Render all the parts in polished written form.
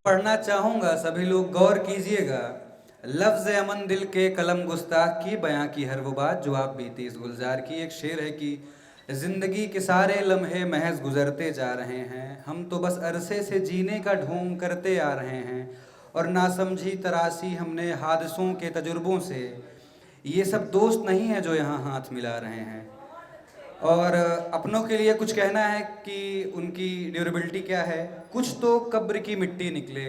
पढ़ना चाहूंगा, सभी लोग गौर कीजिएगा। लफ्ज़ अमन दिल के कलम गुस्ताख की, बयां की हर वो बात जो आप बीती इस गुलजार की। एक शेर है कि ज़िंदगी के सारे लम्हे महज गुजरते जा रहे हैं, हम तो बस अरसे से जीने का ढोंग करते आ रहे हैं, और नासमझी तरासी हमने हादसों के तजुर्बों से। ये सब दोस्त नहीं है जो यहाँ हाथ मिला रहे हैं। और अपनों के लिए कुछ कहना है कि उनकी ड्यूरेबिलिटी क्या है। कुछ तो कब्र की मिट्टी निकले,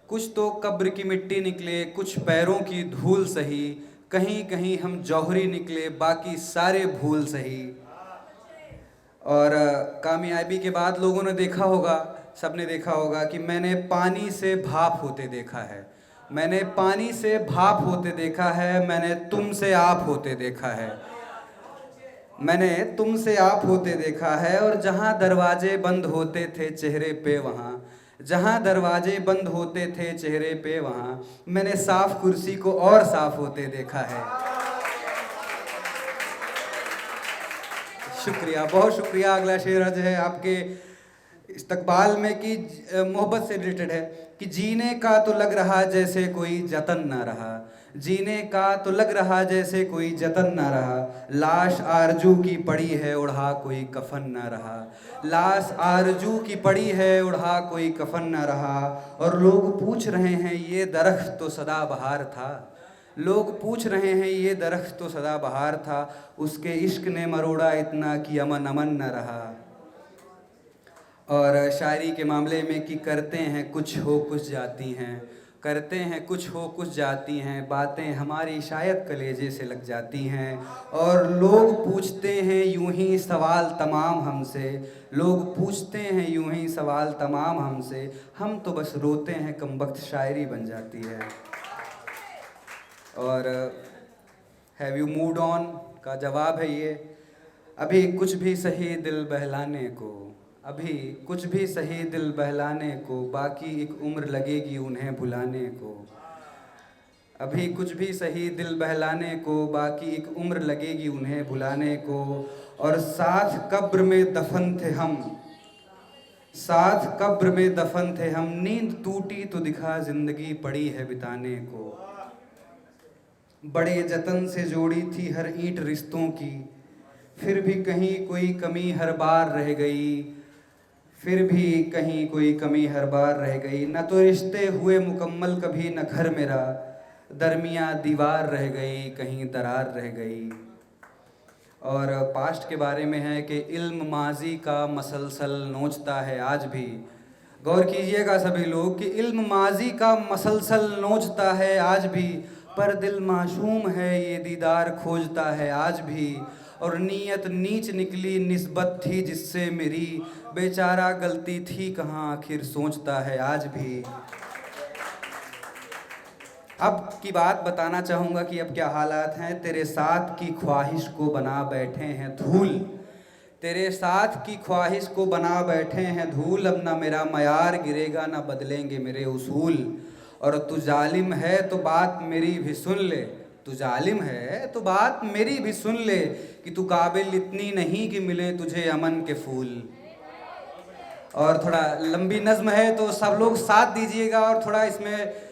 कुछ तो कब्र की मिट्टी निकले, कुछ पैरों की धूल सही, कहीं कहीं हम जौहरी निकले, बाकी सारे भूल सही। और कामयाबी के बाद लोगों ने देखा होगा, सबने देखा होगा कि मैंने पानी से भाप होते देखा है, मैंने पानी से भाप होते देखा है, मैंने तुमसे आप होते देखा है, मैंने तुमसे आप होते देखा है। और जहाँ दरवाजे बंद होते थे चेहरे पे वहाँ, जहाँ दरवाजे बंद होते थे चेहरे पे वहाँ, मैंने साफ कुर्सी को और साफ होते देखा है। शुक्रिया, बहुत शुक्रिया। अगला शेर जो है आपके इस्तकबाल में कि मोहब्बत से रिलेटेड है कि जीने का तो लग रहा जैसे कोई जतन ना रहा, जीने का तो लग रहा जैसे कोई जतन ना रहा, लाश आरजू की पड़ी है उड़ा कोई कफन ना रहा, लाश आरजू की पड़ी है उड़ा कोई कफन ना रहा। और लोग पूछ रहे हैं ये दरख्त तो सदाबहार था, लोग पूछ रहे हैं ये दरख्त तो सदाबहार था, उसके इश्क ने मरोड़ा इतना कि अमन अमन न रहा। और शायरी के मामले में कि करते हैं कुछ हो कुछ जाती हैं, करते हैं कुछ हो कुछ जाती हैं, बातें हमारी शायद कलेजे से लग जाती हैं। और लोग पूछते हैं यूं ही सवाल तमाम हमसे, लोग पूछते हैं यूं ही सवाल तमाम हमसे, हम तो बस रोते हैं कमबख्त शायरी बन जाती है। और हैव यू मूड ऑन का जवाब है ये, अभी कुछ भी सही दिल बहलाने को, अभी कुछ भी सही दिल बहलाने को, बाकी एक उम्र लगेगी उन्हें भुलाने को, अभी कुछ भी सही दिल बहलाने को, बाकी एक उम्र लगेगी उन्हें भुलाने को। और साथ कब्र में दफन थे हम, साथ कब्र में दफन थे हम, नींद टूटी तो दिखा जिंदगी पड़ी है बिताने को, बड़े जतन से जोड़ी थी हर ईंट रिश्तों की, फिर भी कहीं कोई कमी हर बार रह गई, फिर भी कहीं कोई कमी हर बार रह गई। न तो रिश्ते हुए मुकम्मल कभी, न घर मेरा, दरमिया दीवार रह गई, कहीं दरार रह गई। और पास्ट के बारे में है कि इल्म माजी का मसलसल नोचता है आज भी। गौर कीजिएगा सभी लोग कि इल्म माजी का मसलसल नोचता है आज भी, पर दिल माशूम है ये दीदार खोजता है आज भी। और नीयत नीच निकली निस्बत थी जिससे मेरी, बेचारा गलती थी कहाँ आखिर सोचता है आज भी। अब की बात बताना चाहूँगा कि अब क्या हालात हैं। तेरे साथ की ख्वाहिश को बना बैठे हैं धूल, तेरे साथ की ख्वाहिश को बना बैठे हैं धूल, अब ना मेरा मयार गिरेगा ना बदलेंगे मेरे उसूल। और तू जालिम है तो बात मेरी भी सुन ले, तू जालिम है तो बात मेरी भी सुन ले, कि तू काबिल इतनी नहीं कि मिले तुझे अमन के फूल। और थोड़ा लंबी नज़्म है तो सब लोग साथ दीजिएगा और थोड़ा इसमें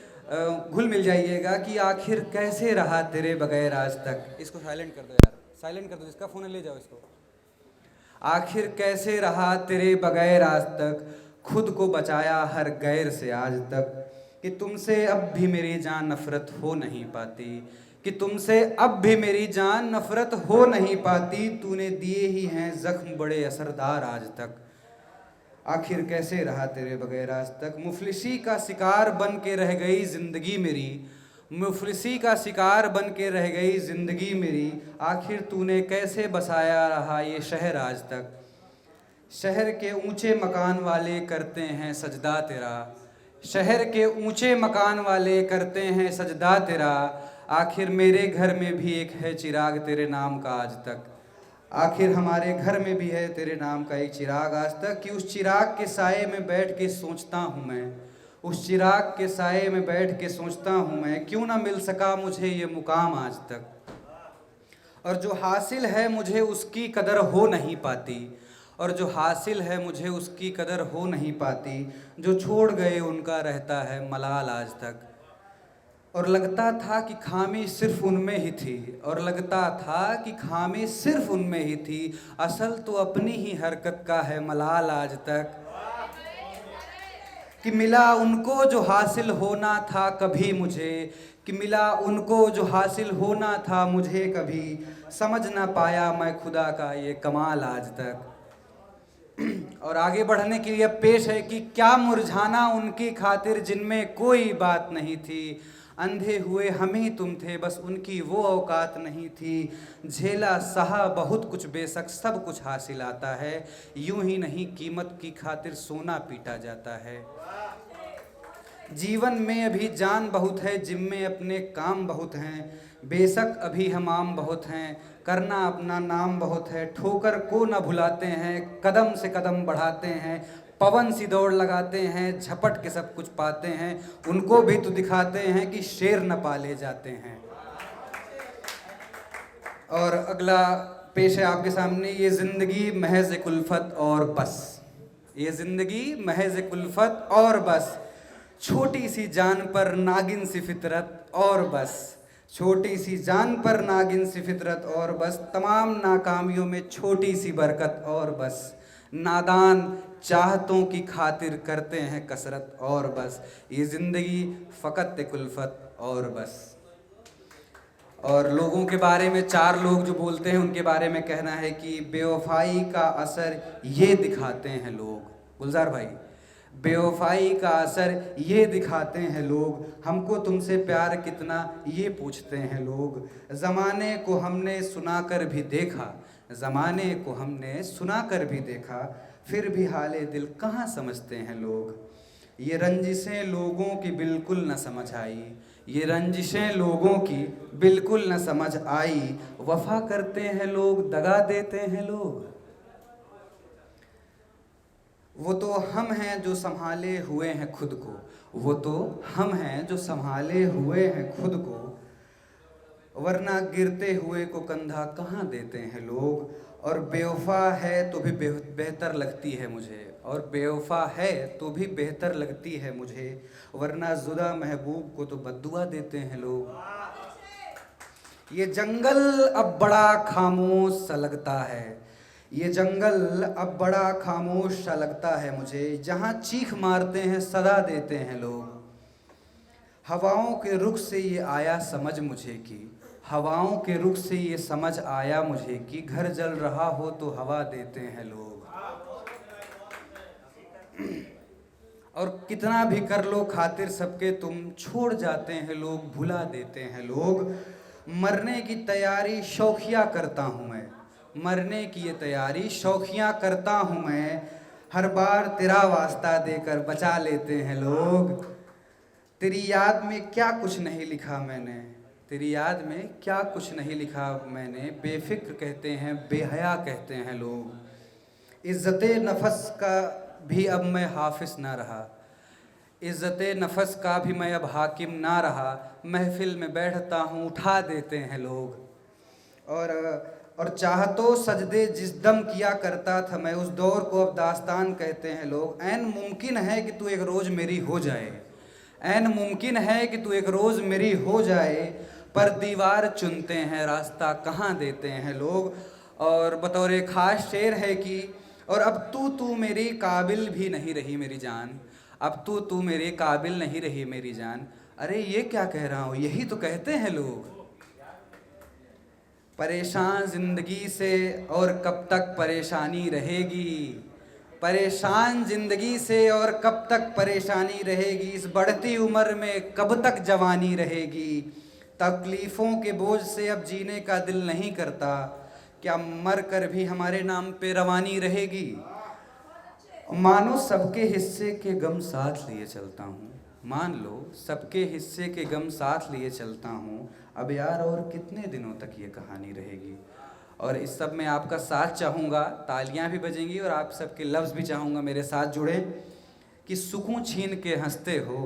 घुल मिल जाइएगा कि आखिर कैसे रहा तेरे बगैर आज तक। इसको साइलेंट कर दो यार, साइलेंट कर दो, जिसका फ़ोन है ले जाओ इसको। आखिर कैसे रहा तेरे बगैर आज तक, खुद को बचाया हर गैर से आज तक, कि तुमसे अब भी मेरी जान नफ़रत हो नहीं पाती, कि तुमसे अब भी मेरी जान नफ़रत हो नहीं पाती, तूने दिए ही हैं ज़ख्म बड़े असरदार आज तक। आखिर कैसे रहा तेरे बगैर आज तक, मुफलिसी का शिकार बन के रह गई ज़िंदगी मेरी, मुफलिसी का शिकार बन के रह गई ज़िंदगी मेरी, आखिर तूने कैसे बसाया रहा ये शहर आज तक। शहर के ऊंचे मकान वाले करते हैं सजदा तेरा, शहर के ऊंचे मकान वाले करते हैं सजदा तेरा, आखिर मेरे घर में भी एक है चिराग तेरे नाम का आज तक, आखिर हमारे घर में भी है तेरे नाम का एक चिराग आज तक। कि उस चिराग के साए में बैठ के सोचता हूँ मैं, उस चिराग के साए में बैठ के सोचता हूँ मैं, क्यों ना मिल सका मुझे ये मुकाम आज तक। और जो हासिल है मुझे उसकी कदर हो नहीं पाती, और जो हासिल है मुझे उसकी कदर हो नहीं पाती, जो छोड़ गए उनका रहता है मलाल आज तक। और लगता था कि खामी सिर्फ उनमें ही थी, और लगता था कि खामी सिर्फ उनमें ही थी, असल तो अपनी ही हरकत का है मलाल आज तक। कि मिला उनको जो हासिल होना था कभी मुझे, कि मिला उनको जो हासिल होना था मुझे कभी, समझ ना पाया मैं खुदा का ये कमाल आज तक। और आगे बढ़ने के लिए पेश है कि क्या मुरझाना उनकी खातिर जिनमें कोई बात नहीं थी, अंधे हुए हम ही तुम थे बस उनकी वो औकात नहीं थी, झेला सहा बहुत कुछ बेशक सब कुछ हासिल आता है, यूं ही नहीं कीमत की खातिर सोना पीटा जाता है। जीवन में अभी जान बहुत है, जिम्मे अपने काम बहुत हैं, बेशक अभी हम आम बहुत हैं, करना अपना नाम बहुत है, ठोकर को न भुलाते हैं, कदम से कदम बढ़ाते हैं, पवन सी दौड़ लगाते हैं, झपट के सब कुछ पाते हैं, उनको भी तो दिखाते हैं कि शेर न पाले जाते हैं। और अगला पेश है आपके सामने, ये ज़िंदगी महज एक उल्फत और बस, ये ज़िंदगी महज एक उल्फत और बस, छोटी सी जान पर नागिन सी फितरत और बस, छोटी सी जान पर नागिन सी फितरत और बस, तमाम नाकामियों में छोटी सी बरकत और बस, नादान चाहतों की खातिर करते हैं कसरत और बस, ये ज़िंदगी फ़कत एक उल्फत और बस। और लोगों के बारे में, चार लोग जो बोलते हैं उनके बारे में कहना है कि बेवफाई का असर ये दिखाते हैं लोग, गुलजार भाई, बेवफाई का असर ये दिखाते हैं लोग, हमको तुमसे प्यार कितना ये पूछते हैं लोग, ज़माने को हमने सुना कर भी देखा, ज़माने को हमने सुना कर भी देखा, फिर भी हाले दिल कहाँ समझते हैं लोग, ये रंजिशें लोगों की बिल्कुल न समझ आई, ये रंजिशें लोगों की बिल्कुल न समझ आई, वफा करते हैं लोग दगा देते हैं लोग, वो तो हम हैं जो संभाले हुए हैं खुद को, वो तो हम हैं जो संभाले हुए हैं खुद को, वरना गिरते हुए को कंधा कहाँ देते हैं लोग, और बेवफा है तो भी बेहतर लगती है मुझे, और बेवफा है तो भी बेहतर लगती है मुझे, वरना जुदा महबूब को तो बद्दुआ देते हैं लोग। ये जंगल अब बड़ा खामोश सा लगता है, ये जंगल अब बड़ा खामोश सा लगता है मुझे, जहाँ चीख मारते हैं सदा देते हैं लोग, हवाओं के रुख से ये आया समझ मुझे कि, हवाओं के रुख से ये समझ आया मुझे कि घर जल रहा हो तो हवा देते हैं लोग। और कितना भी कर लो खातिर सबके तुम, छोड़ जाते हैं लोग भुला देते हैं लोग, मरने की तैयारी शौकिया करता हूँ मैं, मरने की ये तैयारी शौकिया करता हूँ मैं, हर बार तेरा वास्ता देकर बचा लेते हैं लोग, तेरी याद में क्या कुछ नहीं लिखा मैंने, तेरी याद में क्या कुछ नहीं लिखा मैंने, बेफिक्र कहते हैं बेहया कहते हैं लोग, इज़्ज़ते नफ़स का भी अब मैं हाफिज ना रहा, इज़्ज़ते नफ़स का भी मैं अब हाकिम ना रहा, महफिल में बैठता हूँ उठा देते हैं लोग। और चाहतो सजदे जिस दम किया करता था मैं, उस दौर को अब दास्तान कहते हैं लोग, ऐन मुमकिन है कि तू एक रोज़ मेरी हो जाए, ऐन मुमकिन है कि तू एक रोज़ मेरी हो जाए, पर दीवार चुनते हैं रास्ता कहाँ देते हैं लोग। और बतौर एक ख़ास शेर है कि, और अब तू मेरी काबिल भी नहीं रही मेरी जान, अब तू मेरे काबिल नहीं रही मेरी जान, अरे ये क्या कह रहा हूँ, यही तो कहते हैं लोग। परेशान ज़िंदगी से और कब तक परेशानी रहेगी, परेशान ज़िंदगी से और कब तक परेशानी रहेगी, इस बढ़ती उम्र में कब तक जवानी रहेगी, तकलीफ़ों के बोझ से अब जीने का दिल नहीं करता, क्या मर कर भी हमारे नाम पे रवानी रहेगी, मानो सबके हिस्से के गम साथ लिए चलता हूँ, मान लो सबके हिस्से के गम साथ लिए चलता हूँ, अब यार और कितने दिनों तक ये कहानी रहेगी। और इस सब में आपका साथ चाहूँगा, तालियां भी बजेंगी और आप सबके लफ्ज़ भी चाहूँगा मेरे साथ जुड़े, कि सुकून छीन के हंसते हो,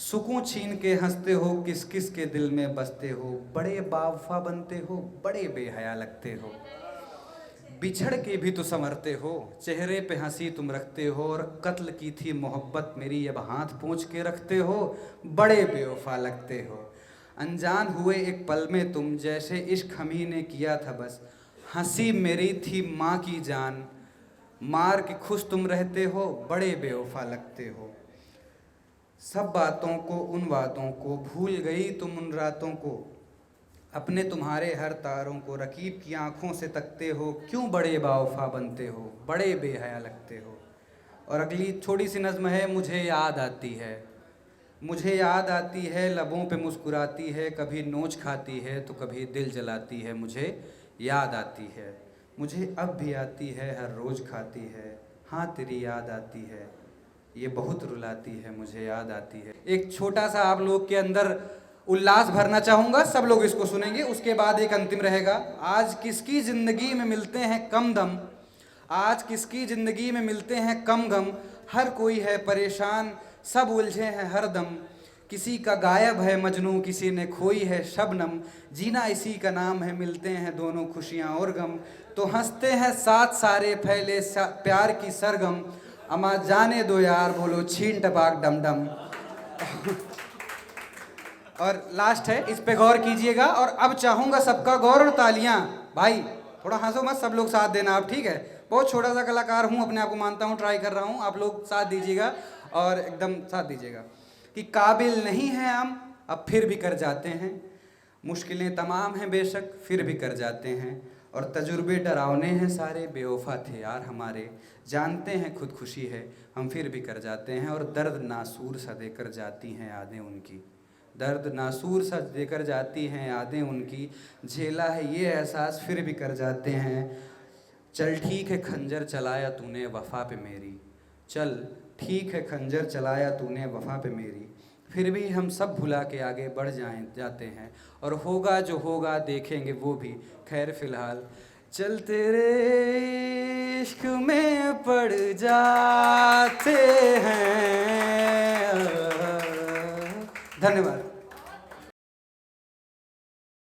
सुकून छीन के हंसते हो, किस किस के दिल में बसते हो, बड़े बावफा बनते हो, बड़े बेहया लगते हो, बिछड़ के भी तो संवरते हो, चेहरे पे हंसी तुम रखते हो, और कत्ल की थी मोहब्बत मेरी अब हाथ पोंछ के रखते हो, बड़े बेवफा लगते हो। अनजान हुए एक पल में तुम, जैसे इश्क हम ही ने किया था बस, हंसी मेरी थी माँ की जान, मार के खुश तुम रहते हो, बड़े बेवफा लगते हो। सब बातों को उन वादों को, भूल गई तुम उन रातों को, अपने तुम्हारे हर तारों को, रकीब की आंखों से तकते हो, क्यों बड़े बावफा बनते हो, बड़े बेहया लगते हो। और अगली छोटी सी नज़्म है, मुझे याद आती है, मुझे याद आती है, लबों पे मुस्कुराती है, कभी नोच खाती है तो कभी दिल जलाती है, मुझे याद आती है, मुझे अब भी आती है, हर रोज़ खाती है, हाँ तेरी याद आती है, ये बहुत रुलाती है, मुझे याद आती है। एक छोटा सा आप लोग के अंदर उल्लास भरना चाहूँगा, सब लोग इसको सुनेंगे, उसके बाद एक अंतिम रहेगा। आज किसकी ज़िंदगी में मिलते हैं कम दम, आज किसकी ज़िंदगी में मिलते हैं कम गम, हर कोई है परेशान, सब उलझे हैं हर दम, किसी का गायब है मजनू, किसी ने खोई है शबनम, जीना इसी का नाम है, मिलते हैं दोनों खुशियाँ और गम, तो हंसते हैं साथ सारे फैले प्यार की सरगम, अमा जाने दो यार बोलो छीन टपाक डम डम। और लास्ट है, इस पे गौर कीजिएगा, और अब चाहूँगा सबका गौर और तालियां। भाई थोड़ा हंसो मत, सब लोग साथ देना आप, ठीक है? बहुत छोटा सा कलाकार हूँ, अपने आप को मानता हूँ, ट्राई कर रहा हूँ, आप लोग साथ दीजिएगा और एकदम साथ दीजिएगा। कि काबिल नहीं हैं हम, अब फिर भी कर जाते हैं, मुश्किलें तमाम हैं बेशक, फिर भी कर जाते हैं, और तजुर्बे डरावने हैं सारे, बेवफा थे यार हमारे, जानते हैं खुदकुशी है, हम फिर भी कर जाते हैं, और दर्द नासूर सा देकर जाती हैं यादें उनकी, दर्द नासूर सा देकर जाती हैं यादें उनकी, झेला है ये एहसास फिर भी कर जाते हैं, चल ठीक है खंजर चलाया तूने वफ़ा पे मेरी, चल ठीक है खंजर चलाया तूने वफ़ा पे मेरी, फिर भी हम सब भुला के आगे बढ़ जाते हैं, और होगा जो होगा देखेंगे वो भी, खैर फ़िलहाल चल तेरे इश्क में पड़ जाते हैं। धन्यवाद।